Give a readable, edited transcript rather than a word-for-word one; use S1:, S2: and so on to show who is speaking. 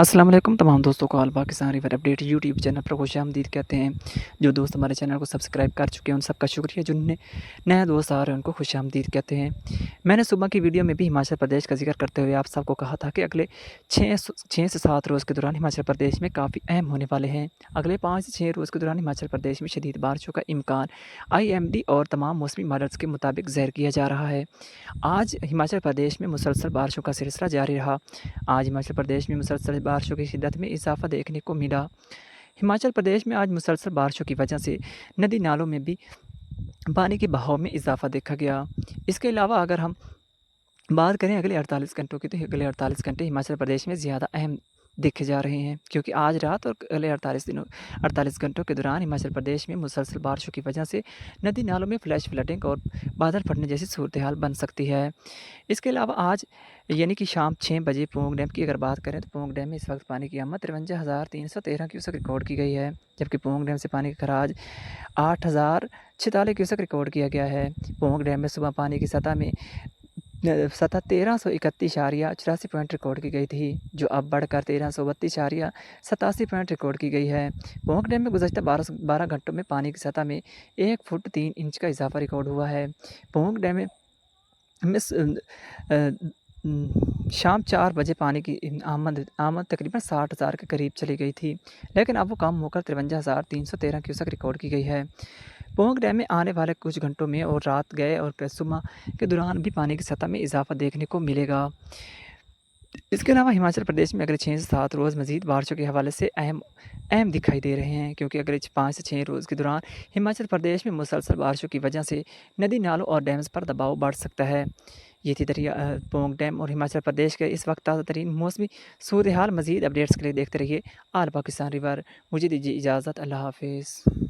S1: السلام علیکم تمام دوستوں کو all Pakistan river update YouTube channel پر خوش آمدید کہتے ہیں۔ جو دوست ہمارے چینل کو سبسکرائب کر چکے ہیں ان سب کا شکریہ، جو نئے دوست آ رہے ہیں ان کو خوش آمدید کہتے ہیں۔ میں نے صبح کی ویڈیو میں بھی ہماچل پردیش کا ذکر کرتے ہوئے آپ سب کو کہا تھا کہ اگلے 6 سے 7 روز کے دوران ہماچل پردیش میں کافی اہم ہونے والے ہیں۔ اگلے 5 سے 6 روز کے دوران ہماچل پردیش میں شدید بارشوں کا امکان IMD اور تمام موسمی ماڈلز کے مطابق ظاہر کیا جا رہا ہے۔ آج ہماچل پردیش میں مسلسل بارشوں کا سلسلہ جاری رہا۔ آج ہماچل پردیش میں مسلسل بارشوں کی شدت میں اضافہ دیکھنے کو ملا۔ ہماچل پردیش میں آج مسلسل بارشوں کی وجہ سے ندی نالوں میں بھی پانی کے بہاؤ میں اضافہ دیکھا گیا۔ اس کے علاوہ اگر ہم بات کریں اگلے 48 گھنٹوں کی، تو اگلے 48 گھنٹے ہماچل پردیش میں زیادہ اہم دیکھے جا رہے ہیں، کیونکہ آج رات اور اگلے 48 گھنٹوں کے دوران ہماچل پردیش میں مسلسل بارشوں کی وجہ سے ندی نالوں میں فلیش فلڈنگ اور بادل پھٹنے جیسی صورتحال بن سکتی ہے۔ اس کے علاوہ آج یعنی کہ شام 6 بجے پونگ ڈیم کی اگر بات کریں تو پونگ ڈیم میں اس وقت پانی کی آمد 53,313 کیوسک ریکارڈ کی گئی ہے، جبکہ پونگ ڈیم سے پانی کا خراج 8,046 کیوسک ریکارڈ کیا گیا ہے۔ پونگ ڈیم میں صبح پانی کی سطح 1331.84 پوائنٹ ریکارڈ کی گئی تھی، جو اب بڑھ کر 1332.87 پوائنٹ ریکارڈ کی گئی ہے۔ پونگ ڈیم میں گزشتہ 12 گھنٹوں میں پانی کی سطح میں 1 فٹ 3 انچ کا اضافہ ریکارڈ ہوا ہے۔ پونگ ڈیم میں شام 4 بجے پانی کی آمد تقریباً 60,000 کے قریب چلی گئی تھی، لیکن اب وہ کم ہو کر 53,313 کیوسک ریکارڈ کی گئی ہے۔ پونگ ڈیم میں آنے والے کچھ گھنٹوں میں اور رات گئے اور صبح کے دوران بھی پانی کی سطح میں اضافہ دیکھنے کو ملے گا۔ اس کے علاوہ ہماچل پردیش میں اگلے 6 سے 7 روز مزید بارشوں کے حوالے سے اہم دکھائی دے رہے ہیں، کیونکہ اگلے 5 سے 6 روز کے دوران ہماچل پردیش میں مسلسل بارشوں کی وجہ سے ندی نالوں اور ڈیمز پر دباؤ بڑھ سکتا ہے۔ یہ تھی پونگ ڈیم اور ہماچل پردیش کے اس وقت تازہ ترین موسمی صورتحال۔ مزید اپڈیٹس کے لیے دیکھتے رہیے آل پاکستان ریور۔ مجھے دیجیے اجازت، اللہ حافظ۔